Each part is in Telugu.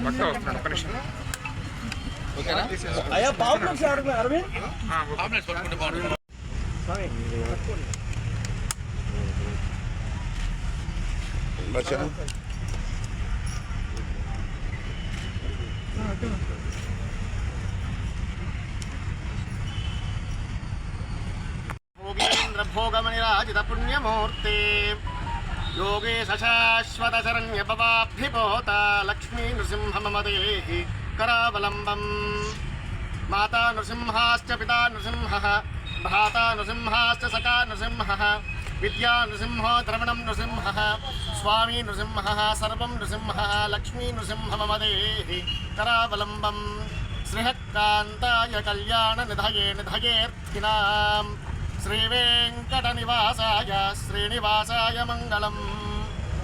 వస్తున్నాడు పక్క వస్తున్నాడు ఒక్క నిమిషం. అయ్యా పాంప్లెట్స్ అరవింద్ భోగేంద్ర భోగమనిరాజిత పుణ్యమూర్తే योगे सशाश्वत शरण्यपवाब्धिपोत लक्ष्मी नृसिंह मम देहि करावलम्बम् माता नृसिंहाश्च पिता नृसिंहः भ्राता नृसिंहाश्च सखा नृसिंहः विद्या नृसिंहो द्रविणं नृसिंहः स्वामी नृसिंहः सर्वं नृसिंहः लक्ष्मी नृसिंह मम देहि करावलम्बम् श्रीहक्कान्ताय कल्याणनिधये निधयेऽर्थिनाम् श्रीवेंकटनिवासाय श्रीनिवासाय मंगलम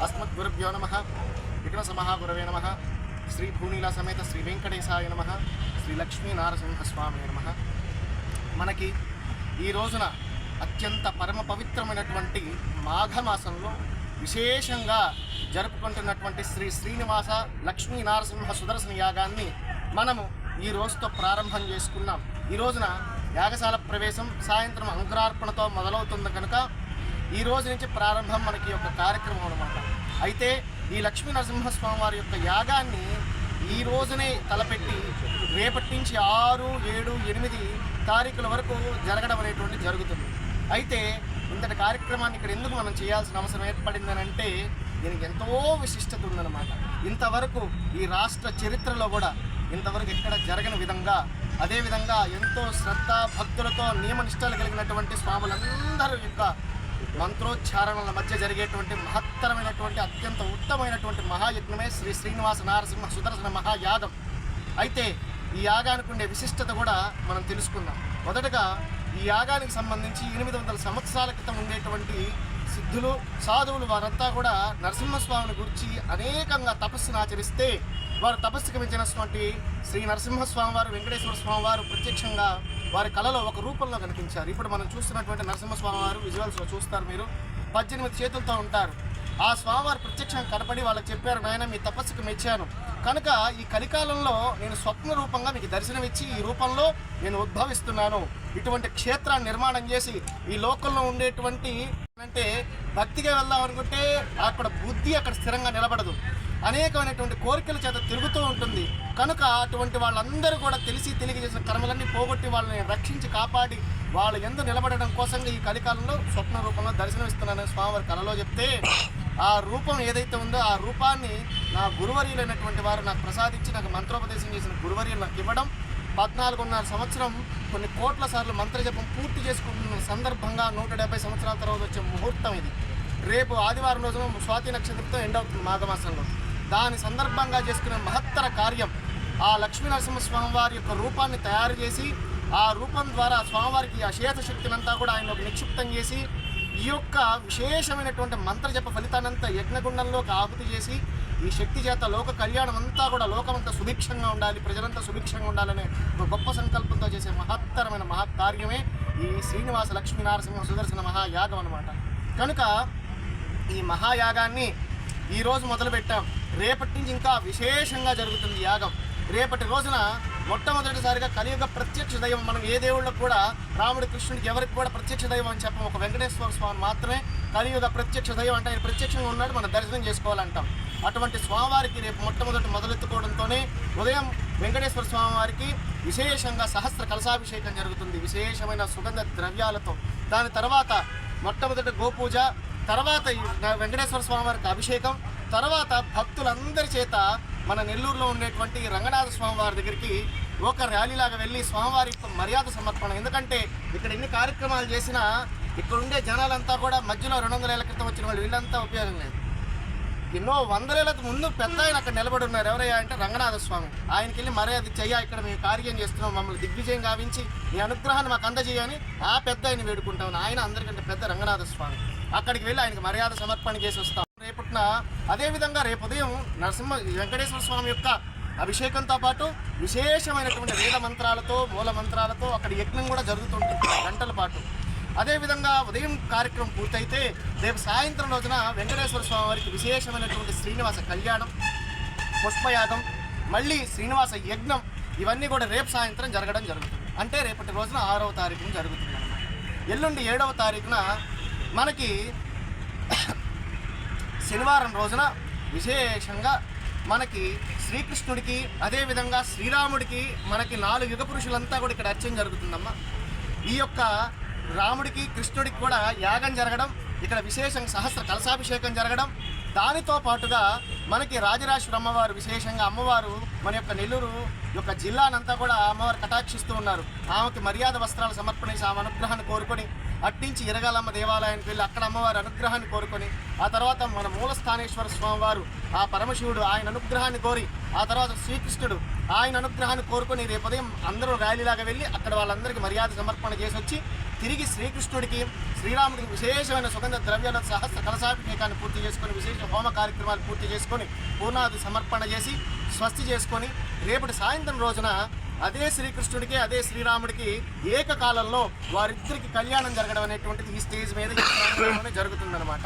अस्मद्गुरुभ्यो नमः विघ्नसमहागुरवे नमः श्री भूनीला समेत श्री वेंकटेशाय नमः श्री लक्ष्मी नारसिंहस्वामी नमः మనకి ఈ రోజున అత్యంత పరమ పవిత్రమైనటువంటి మాఘమాసంలో విశేషంగా జరుపుకుంటున్నటువంటి శ్రీ శ్రీనివాస లక్ష్మీ నారసింహ సుదర్శన యాగాన్ని మనము ఈ రోజుతో ప్రారంభం చేసుకున్నాం. ఈ రోజున యాగశాల ప్రవేశం సాయంత్రం అంకురార్పణతో మొదలవుతుంది కనుక ఈ రోజు నుంచి ప్రారంభం మనకి ఒక కార్యక్రమం అన్నమాట. అయితే ఈ లక్ష్మీ నరసింహస్వామి వారి యొక్క యాగాన్ని ఈ రోజునే తలపెట్టి రేపటి నుంచి 6, 7, 8 తారీఖుల వరకు జరగడం అనేటువంటి జరుగుతుంది. అయితే ఇంతటి కార్యక్రమాన్ని ఇక్కడ ఎందుకు మనం చేయాల్సిన అవసరం ఏర్పడిందని అంటే దీనికి ఎంతో విశిష్టత ఉందన్నమాట. ఇంతవరకు ఈ రాష్ట్ర చరిత్రలో కూడా ఇంతవరకు ఎక్కడ జరగని విధంగా, అదేవిధంగా ఎంతో శ్రద్ధ భక్తులతో నియమనిష్టలు కలిగినటువంటి స్వాములందరూ యొక్క మంత్రోచ్చారణల మధ్య జరిగేటువంటి మహత్తరమైనటువంటి అత్యంత ఉత్తమైనటువంటి మహాయజ్ఞమే శ్రీ శ్రీనివాస నారసింహ సుదర్శన మహాయాగం. అయితే ఈ యాగానికి ఉండే విశిష్టత కూడా మనం తెలుసుకుందాం. మొదటగా ఈ యాగానికి సంబంధించి 800 సంవత్సరాల క్రితం ఉండేటువంటి సిద్ధులు సాధువులు వారంతా కూడా నరసింహస్వామిని గురించి అనేకంగా తపస్సును ఆచరిస్తే వారు తపస్సుకు మించినటువంటి శ్రీ నరసింహస్వామి వారు వెంకటేశ్వర స్వామి వారు ప్రత్యక్షంగా వారి కళలో ఒక రూపంలో కనిపించారు. ఇప్పుడు మనం చూస్తున్నటువంటి నరసింహస్వామి వారు విజువల్స్లో చూస్తారు మీరు, 18 చేతులతో ఉంటారు. ఆ స్వామివారు ప్రత్యక్షంగా కనపడి వాళ్ళకి చెప్పారు, నాయన మీ తపస్సుకు మెచ్చాను కనుక ఈ కలికాలంలో నేను స్వప్న రూపంగా మీకు దర్శనమిచ్చి ఈ రూపంలో నేను ఉద్భవిస్తున్నాను. ఇటువంటి క్షేత్రాన్ని నిర్మాణం చేసి ఈ లోకంలో ఉండేటువంటి అంటే భక్తిగా వెళ్దాం అనుకుంటే అక్కడ బుద్ధి అక్కడ స్థిరంగా నిలబడదు, అనేకమైనటువంటి కోరికల చేత తిరుగుతూ ఉంటుంది. కనుక అటువంటి వాళ్ళందరూ కూడా తెలిసి చేసిన కర్మలన్నీ పోగొట్టి వాళ్ళని రక్షించి కాపాడి వాళ్ళ యందు నిలబడడం కోసంగా ఈ కలికాలంలో స్వప్న రూపంలో దర్శనమిస్తున్నానని స్వామివారి కళలో చెప్తే ఆ రూపం ఏదైతే ఉందో ఆ రూపాన్ని నా గురువర్యులైనటువంటి వారు నాకు ప్రసాదించి నాకు మంత్రోపదేశం చేసిన గురువర్యులు నాకు ఇవ్వడం, 14.5 సంవత్సరం కొన్ని కోట్ల సార్లు మంత్రజపం పూర్తి చేసుకుంటున్న సందర్భంగా 170 సంవత్సరాల తర్వాత వచ్చే ముహూర్తం ఇది. రేపు ఆదివారం రోజున స్వాతి నక్షత్రంతో ఎండ్ అవుతుంది మాఘమాసంలో. దాని సందర్భంగా చేసుకునే మహత్తర కార్యం ఆ లక్ష్మీ నరసింహస్వామి వారి యొక్క రూపాన్ని తయారు చేసి ఆ రూపం ద్వారా స్వామివారికి అశేష శక్తినంతా కూడా ఆయనలోకి నిక్షిప్తం చేసి ఈ యొక్క విశేషమైనటువంటి మంత్రజప ఫలితాన్నంతా యజ్ఞగుండంలోకి ఆహుతి చేసి ఈ శక్తి చేత లోక కళ్యాణం అంతా కూడా లోకమంతా సుభిక్షంగా ఉండాలి, ప్రజలంతా సుభిక్షంగా ఉండాలనే ఒక గొప్ప సంకల్పంతో చేసే మహత్తరమైన మహాకార్యమే ఈ శ్రీనివాస లక్ష్మీ నారసింహ సుదర్శన మహాయాగం అన్నమాట. కనుక ఈ మహాయాగాన్ని ఈరోజు మొదలుపెట్టాం. రేపటి నుంచి ఇంకా విశేషంగా జరుగుతుంది యాగం. రేపటి రోజున మొట్టమొదటిసారిగా కలియుగ ప్రత్యక్ష దైవం, మనం ఏ దేవుళ్ళకు కూడా రాముడి కృష్ణుడికి ఎవరికి కూడా ప్రత్యక్ష దైవం అని చెప్పం, ఒక వెంకటేశ్వర స్వామి మాత్రమే కలియుగ ప్రత్యక్ష దైవం అంటే ఆయన ప్రత్యక్షంగా ఉన్నాడు, మనం దర్శనం చేసుకోవాలంటాం. అటువంటి స్వామివారికి రేపు మొదలెత్తుకోవడంతోనే ఉదయం వెంకటేశ్వర స్వామివారికి విశేషంగా సహస్ర కలశాభిషేకం జరుగుతుంది విశేషమైన సుగంధ ద్రవ్యాలతో. దాని తర్వాత మొట్టమొదటి గోపూజ, తర్వాత వెంకటేశ్వర స్వామివారికి అభిషేకం, తర్వాత భక్తులందరి చేత మన నెల్లూరులో ఉండేటువంటి రంగనాథ స్వామివారి దగ్గరికి ఒక ర్యాలీలాగా వెళ్ళి స్వామివారి మర్యాద సమర్పణ. ఎందుకంటే ఇక్కడ ఎన్ని కార్యక్రమాలు చేసినా ఇక్కడ ఉండే జనాలంతా కూడా మధ్యలో 200 ఏళ్ల క్రితం వచ్చిన వాళ్ళు, వీళ్ళంతా ఉపయోగం లేదు. ఎన్నో 100 ఏళ్ల ముందు పెద్ద ఆయన అక్కడ నిలబడి ఉన్నారు. ఎవరయ్యా అంటే రంగనాథ స్వామి. ఆయనకి వెళ్ళి మర్యాద చెయ్యా, ఇక్కడ మేము కార్యం చేస్తున్నాం, మమ్మల్ని దిగ్విజయం గావించి మీ అనుగ్రహాన్ని మాకు అందజేయని ఆ పెద్ద ఆయన వేడుకుంటాం. ఆయన అందరికంటే పెద్ద రంగనాథ స్వామి. అక్కడికి వెళ్ళి ఆయనకి మర్యాద సమర్పణ చేసి వస్తాం. రేపటిన అదేవిధంగా రేపు ఉదయం వెంకటేశ్వర స్వామి యొక్క అభిషేకంతో పాటు విశేషమైనటువంటి వేద మంత్రాలతో మూల మంత్రాలతో అక్కడ యజ్ఞం కూడా జరుగుతుంటుంది గంటల పాటు. అదేవిధంగా ఉదయం కార్యక్రమం పూర్తయితే రేపు సాయంత్రం రోజున వెంకటేశ్వర స్వామి వారికి విశేషమైనటువంటి శ్రీనివాస కళ్యాణం, పుష్పయాగం, మళ్ళీ శ్రీనివాస యజ్ఞం ఇవన్నీ కూడా రేపు సాయంత్రం జరగడం జరుగుతుంది. అంటే రేపటి రోజున 6వ తారీఖున జరుగుతుంది అన్నమాట. ఎల్లుండి 7వ తారీఖున మనకి శనివారం రోజున విశేషంగా మనకి శ్రీకృష్ణుడికి అదేవిధంగా శ్రీరాముడికి మనకి 4 యుగ పురుషులంతా కూడా ఇక్కడ అర్చన జరుగుతుందమ్మా. ఈ యొక్క రాముడికి కృష్ణుడికి కూడా యాగం జరగడం, ఇక్కడ విశేషంగా సహస్ర కలశాభిషేకం జరగడం, దానితో పాటుగా మనకి రాజరాజేశ్వరి అమ్మవారు విశేషంగా అమ్మవారు మన యొక్క నెల్లూరు యొక్క జిల్లానంతా కూడా అమ్మవారు కటాక్షిస్తూ ఉన్నారు. ఆమెకి మర్యాద వస్త్రాలు సమర్పణ చేసి ఆమె అనుగ్రహాన్ని కోరుకొని అట్నుంచి ఇరగాలమ్మ దేవాలయానికి వెళ్ళి అక్కడ అమ్మవారి అనుగ్రహాన్ని కోరుకొని ఆ తర్వాత మన మూలస్థానేశ్వర స్వామివారు ఆ పరమశివుడు ఆయన అనుగ్రహాన్ని కోరి ఆ తర్వాత శ్రీకృష్ణుడు ఆయన అనుగ్రహాన్ని కోరుకొని రేపు ఉదయం అందరూ ర్యాలీలాగా వెళ్ళి అక్కడ వాళ్ళందరికీ మర్యాద సమర్పణ చేసి వచ్చి తిరిగి శ్రీకృష్ణుడికి శ్రీరాముడికి విశేషమైన సుగంధ ద్రవ్యాల సహస్ర కలశాభిషేకాన్ని పూర్తి చేసుకొని విశేష హోమ కార్యక్రమాలు పూర్తి చేసుకొని పూర్ణాది సమర్పణ చేసి స్వస్తి చేసుకొని రేపటి సాయంత్రం రోజున అదే శ్రీకృష్ణుడికి అదే శ్రీరాముడికి ఏకకాలంలో వారిద్దరికి కళ్యాణం జరగడం అనేటువంటిది ఈ స్టేజ్ మీద జరుగుతుందన్నమాట.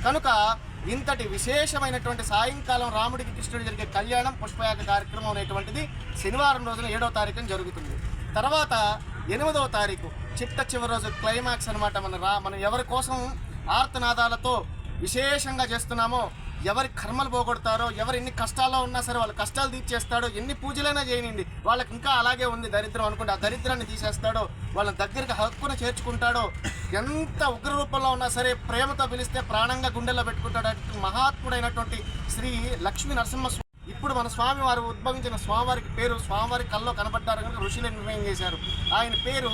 కనుక ఇంతటి విశేషమైనటువంటి సాయంకాలం రాముడికి కృష్ణుడికి జరిగే కళ్యాణం పుష్పయాగ కార్యక్రమం అనేటువంటిది శనివారం రోజున 7వ తారీఖున జరుగుతుంది. తర్వాత 8వ తారీఖు చిట్ట చివరి రోజు క్లైమాక్స్ అనమాట. మనం ఎవరి కోసం ఆర్తనాదాలతో విశేషంగా చేస్తున్నామో, ఎవరి కర్మలు పోగొడతారో, ఎవరు ఎన్ని కష్టాల్లో ఉన్నా సరే వాళ్ళ కష్టాలు తీర్చేస్తాడో, ఎన్ని పూజలైనా చేయనిండి వాళ్ళకి ఇంకా అలాగే ఉంది దరిద్రం అనుకుంటే ఆ దరిద్రాన్ని తీసేస్తాడో, వాళ్ళ దగ్గరికి హక్కున చేర్చుకుంటాడో, ఎంత ఉగ్ర రూపంలో ఉన్నా సరే ప్రేమతో పిలిస్తే ప్రాణంగా గుండెల్లో పెట్టుకుంటాడు. మహాత్ముడైనటువంటి శ్రీ లక్ష్మీ నరసింహ ఇప్పుడు మన స్వామివారు ఉద్భవించిన స్వామివారికి పేరు స్వామివారి కల్లో కనబడ్డారు కనుక ఋషులు నిర్ణయం చేశారు. ఆయన పేరు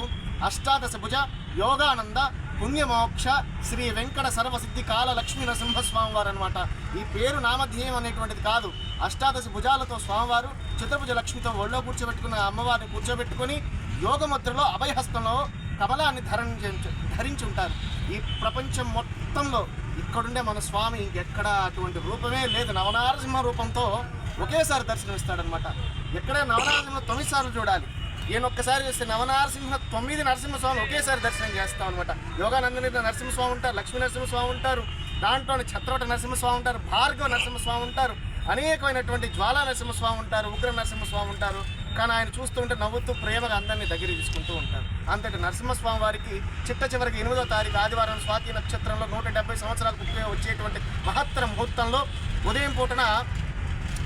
అష్టాదశ భుజ యోగానంద పుణ్యమోక్ష శ్రీ వెంకట సర్వసిద్ధి కాల లక్ష్మీ నరసింహస్వామివారు అనమాట. ఈ పేరు నామధేయం అనేటువంటిది కాదు. అష్టాదశ భుజాలతో స్వామివారు చతుర్భుజ లక్ష్మితో ఒళ్ళో కూర్చోబెట్టుకున్న అమ్మవారిని కూర్చోబెట్టుకొని యోగముద్రలో అభయహస్తంలో కమలాన్ని ధరించి ఉంటారు. ఈ ప్రపంచం మొత్తంలో ఇక్కడుండే మన స్వామి ఎక్కడ అటువంటి రూపమే లేదు. నవనారసింహ రూపంతో ఒకేసారి దర్శనమిస్తాడనమాట. ఎక్కడే నవనారసింహ 9 సార్లు చూడాలి. ఈయన ఒక్కసారి చూస్తే నవనారసింహ 9 నరసింహస్వామి ఒకేసారి దర్శనం చేస్తాం అనమాట. యోగానందని నరసింహస్వామి ఉంటారు, లక్ష్మీ నరసింహస్వామి ఉంటారు, దాంట్లోని ఛత్రవట నరసింహస్వామి ఉంటారు, భార్గవ నరసింహస్వామి ఉంటారు, అనేకమైనటువంటి జ్వాలా నరసింహస్వామి ఉంటారు, ఉగ్ర నరసింహస్వామి ఉంటారు. కానీ ఆయన చూస్తుంటే నవ్వుతూ ప్రేమగా అందరినీ దగ్గర తీసుకుంటూ ఉంటారు. అంతటి నరసింహస్వామి వారికి చిట్ట చివరికి 8వ తారీఖు ఆదివారం స్వాతి నక్షత్రంలో 170 సంవత్సరాలకు వచ్చేటువంటి మహత్తర ముహూర్తంలో ఉదయం పూటన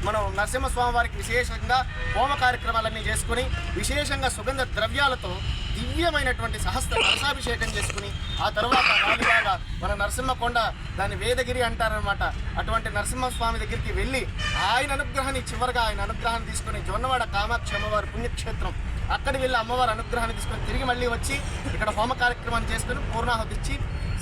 మనం నరసింహస్వామి వారికి విశేషంగా హోమ కార్యక్రమాలన్నీ చేసుకుని విశేషంగా సుగంధ ద్రవ్యాలతో దివ్యమైనటువంటి సహస్ర కలశాభిషేకం చేసుకుని ఆ తర్వాత రాలిలాగా మన నరసింహకొండ దాన్ని వేదగిరి అంటారనమాట. అటువంటి నరసింహస్వామి దగ్గరికి వెళ్ళి ఆయన అనుగ్రహాన్ని చివరిగా ఆయన అనుగ్రహాన్ని తీసుకుని జొన్నవాడ కామాక్షి అమ్మవారి పుణ్యక్షేత్రం అక్కడికి వెళ్ళి అమ్మవారి అనుగ్రహాన్ని తీసుకొని తిరిగి మళ్ళీ వచ్చి ఇక్కడ హోమ కార్యక్రమాన్ని చేసుకుని పూర్ణాహుతి ఇచ్చి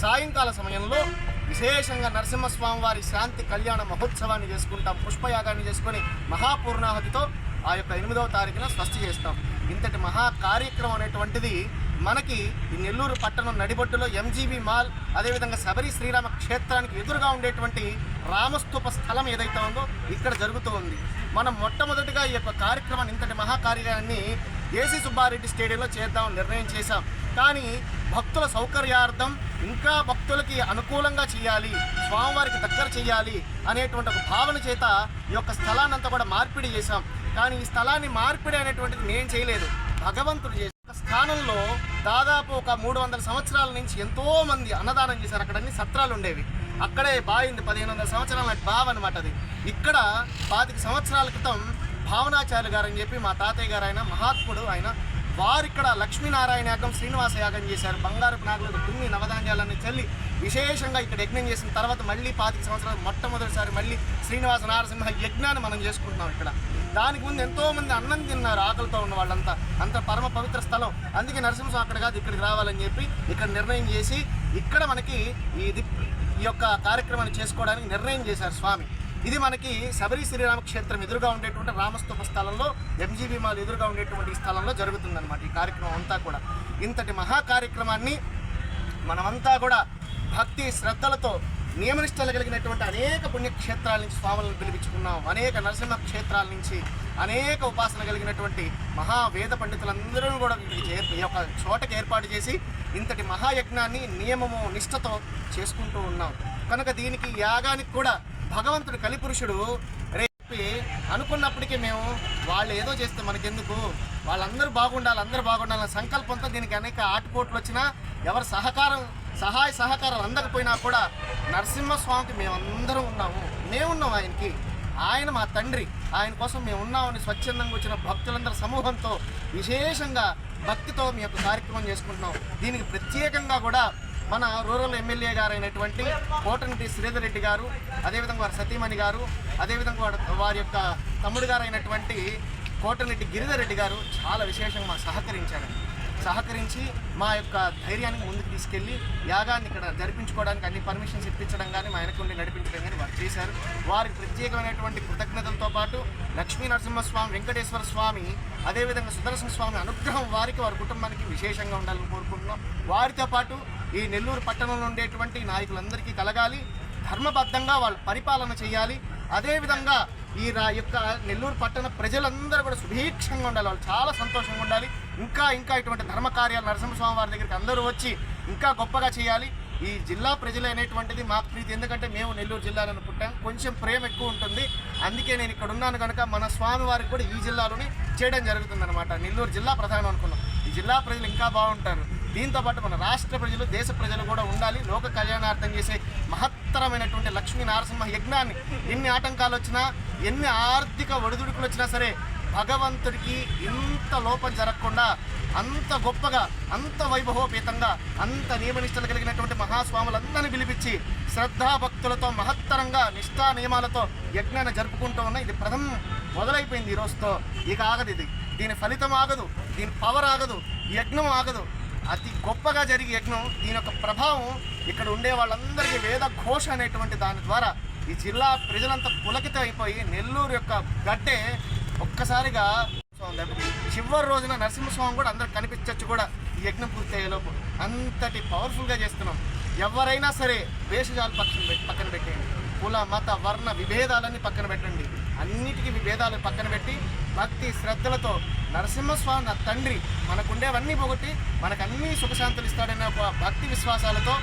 సాయంకాల సమయంలో విశేషంగా నరసింహస్వామి వారి శాంతి కళ్యాణ మహోత్సవాన్ని చేసుకుంటాం. పుష్పయాగాన్ని చేసుకొని మహాపూర్ణాహుతితో ఆ యొక్క 8వ తారీఖున స్వస్తి చేస్తాం. ఇంతటి మహా కార్యక్రమం అనేటువంటిది మనకి ఈ నెల్లూరు పట్టణం నడిబొట్టులో ఎంజీబీ మాల్ అదేవిధంగా శబరి శ్రీరామ క్షేత్రానికి ఎదురుగా ఉండేటువంటి రామస్తూప స్థలం ఏదైతే ఉందో ఇక్కడ జరుగుతూ ఉంది. మనం మొట్టమొదటిగా ఈ యొక్క కార్యక్రమాన్ని ఇంతటి మహాకార్యాన్ని ఏసీ సుబ్బారెడ్డి స్టేడియంలో చేద్దామని నిర్ణయం చేశాం. కానీ భక్తుల సౌకర్యార్థం ఇంకా భక్తులకి అనుకూలంగా చేయాలి, స్వామివారికి దగ్గర చేయాలి అనేటువంటి ఒక భావన చేత ఈ యొక్క స్థలాన్నంతా కూడా మార్పిడి చేశాం. కానీ ఈ స్థలాన్ని మార్పిడి అనేటువంటిది నేను చేయలేదు, భగవంతుడు చేసిన స్థానంలో దాదాపు ఒక 300 సంవత్సరాల నుంచి ఎంతోమంది అన్నదానం చేశారు. అక్కడ అన్ని సత్రాలు ఉండేవి. అక్కడే బాగుంది 1500 సంవత్సరాల నాటి బావ అనమాట అది. ఇక్కడ 25 సంవత్సరాల క్రితం భావనాచార్య గారు అని చెప్పి మా తాతయ్య గారు ఆయన మహాత్ముడు ఆయన వారిక్కడ లక్ష్మీనారాయణ యాగం శ్రీనివాస యాగం చేశారు. బంగారపు నాగులకు దున్ని నవధాన్యాలన్నీ చల్లి విశేషంగా ఇక్కడ యజ్ఞం చేసిన తర్వాత మళ్ళీ 25 సంవత్సరాలు మొట్టమొదటిసారి మళ్ళీ శ్రీనివాస నారసింహ యజ్ఞాన్ని మనం చేసుకుంటున్నాం ఇక్కడ. దానికి ముందు ఎంతోమంది అన్నం తిన్నారు ఆకలితో ఉన్న వాళ్ళంతా. అంత పరమ పవిత్ర స్థలం. అందుకే నరసింహస్వామి అక్కడ కాదు ఇక్కడికి రావాలని చెప్పి ఇక్కడ నిర్ణయం చేసి ఇక్కడ మనకి ఈ యొక్క కార్యక్రమాన్ని చేసుకోవడానికి నిర్ణయం చేశారు స్వామి. ఇది మనకి శబరి శ్రీరామ క్షేత్రం ఎదురుగా ఉండేటువంటి రామస్తూప స్థలంలో ఎంజీబీ మాల్ ఎదురుగా ఉండేటువంటి స్థలంలో జరుగుతుందన్నమాట ఈ కార్యక్రమం అంతా కూడా. ఇంతటి మహా కార్యక్రమాన్ని మనమంతా కూడా భక్తి శ్రద్ధలతో నియమనిష్టలు కలిగినటువంటి అనేక పుణ్యక్షేత్రాల నుంచి స్వాములను పిలిపించుకున్నాం. అనేక నరసింహ క్షేత్రాల నుంచి అనేక ఉపాసన కలిగినటువంటి మహావేద పండితులందరూ కూడా ఈ యొక్క చోటకి ఏర్పాటు చేసి ఇంతటి మహాయజ్ఞాన్ని నియమము నిష్ఠతో చేసుకుంటూ ఉన్నాం. కనుక దీనికి యాగానికి కూడా భగవంతుడు కలిపురుషుడు చెప్పి అనుకున్నప్పటికీ మేము వాళ్ళు ఏదో చేస్తే మనకెందుకు, వాళ్ళందరూ బాగుండాలన్న సంకల్పంతో దీనికి అనేక ఆటుపోట్లు వచ్చినా, ఎవరు సహాయ సహకారాలు అందకపోయినా కూడా నరసింహస్వామికి మేమందరం మేమున్నాం ఆయనకి. ఆయన మా తండ్రి, ఆయన కోసం మేము ఉన్నామని స్వచ్ఛందంగా వచ్చిన భక్తులందరి సమూహంతో విశేషంగా భక్తితో మీ యొక్క కార్యక్రమం చేసుకుంటున్నాం. దీనికి ప్రత్యేకంగా కూడా మన రూరల్ ఎమ్మెల్యే గారు అయినటువంటి కోటంటి శ్రీధర్ రెడ్డి గారు, అదేవిధంగా వారి సతీమణి గారు, అదేవిధంగా వారి యొక్క తమ్ముడు గారు అయినటువంటి కోటరెడ్డి గిరిధర్ రెడ్డి గారు చాలా విశేషంగా సహకరించి మా యొక్క ధైర్యాన్ని ముందుకు తీసుకెళ్ళి యాగాన్ని ఇక్కడ జరిపించుకోవడానికి అన్ని పర్మిషన్స్ ఇప్పించడం కానీ, మా ఆయనకు ఉండి నడిపించడం కానీ వారు చేశారు. వారికి ప్రత్యేకమైనటువంటి కృతజ్ఞతలతో పాటు లక్ష్మీ నరసింహస్వామి, వెంకటేశ్వర స్వామి, అదేవిధంగా సుదర్శన స్వామి అనుగ్రహం వారికి, వారి కుటుంబానికి విశేషంగా ఉండాలని కోరుకుంటున్నాం. వారితో పాటు ఈ నెల్లూరు పట్టణంలో ఉండేటువంటి నాయకులందరికీ కలగాలి, ధర్మబద్ధంగా వాళ్ళు పరిపాలన చేయాలి. అదేవిధంగా ఈ యొక్క నెల్లూరు పట్టణ ప్రజలందరూ కూడా సుభిక్షంగా ఉండాలి, వాళ్ళు చాలా సంతోషంగా ఉండాలి. ఇంకా ఇటువంటి ధర్మ కార్యాలు నరసింహస్వామి వారి దగ్గరికి అందరూ వచ్చి ఇంకా గొప్పగా చేయాలి. ఈ జిల్లా ప్రజలు అనేటువంటిది మాకు ప్రీతి, ఎందుకంటే మేము నెల్లూరు జిల్లాలో పుట్టాం, కొంచెం ప్రేమ ఎక్కువ ఉంటుంది. అందుకే నేను ఇక్కడ ఉన్నాను కనుక మన స్వామి వారికి కూడా ఈ జిల్లాలోనే చేయడం జరుగుతుందన్నమాట. నెల్లూరు జిల్లా ప్రధానం అనుకున్నాం. ఈ జిల్లా ప్రజలు ఇంకా బాగుంటారు. దీంతోపాటు మన రాష్ట్ర ప్రజలు, దేశ ప్రజలు కూడా ఉండాలి. లోక కళ్యాణార్థం చేసే మహత్తరమైనటువంటి లక్ష్మీ నరసింహ యజ్ఞాన్ని ఎన్ని ఆటంకాలు వచ్చినా, ఎన్ని ఆర్థిక ఒడిదుడుకులు వచ్చినా సరే భగవంతుడికి ఇంత లోపం జరగకుండా అంత గొప్పగా, అంత వైభవోపేతంగా, అంత నియమనిష్టలు కలిగినటువంటి మహాస్వాములందరినీ పిలిపించి శ్రద్ధాభక్తులతో మహత్తరంగా నిష్ఠా నియమాలతో యజ్ఞాన్ని జరుపుకుంటూ ఉన్నాయి. ఇది ప్రథమం మొదలైపోయింది ఈ రోజుతో. ఇక ఆగదు, దీని ఫలితం ఆగదు, దీని పవర్ ఆగదు, యజ్ఞం ఆగదు. అతి గొప్పగా జరిగే యజ్ఞం, దీని యొక్క ప్రభావం ఇక్కడ ఉండే వాళ్ళందరికీ వేద ఘోష అనేటువంటి దాని ద్వారా ఈ జిల్లా ప్రజలంతా పులకిత అయిపోయి నెల్లూరు యొక్క గడ్డే ఒక్కసారిగా చివరి రోజున నరసింహస్వామి కూడా అందరికి కనిపించవచ్చు కూడా ఈ యజ్ఞం పూర్తయ్యేలోపు. అంతటి పవర్ఫుల్గా చేస్తున్నాం. ఎవరైనా సరే భేషజాలు పక్కన పెట్టేయండి, కుల మత వర్ణ విభేదాలన్నీ పక్కన పెట్టండి, అన్నిటికీ విభేదాలు పక్కన పెట్టి భక్తి శ్రద్ధలతో నరసింహస్వామి నా తండ్రి, మనకుండేవన్నీ పోగొట్టి మనకు అన్ని సుఖశాంతులు ఇస్తాడనే ఒక భక్తి విశ్వాసాలతో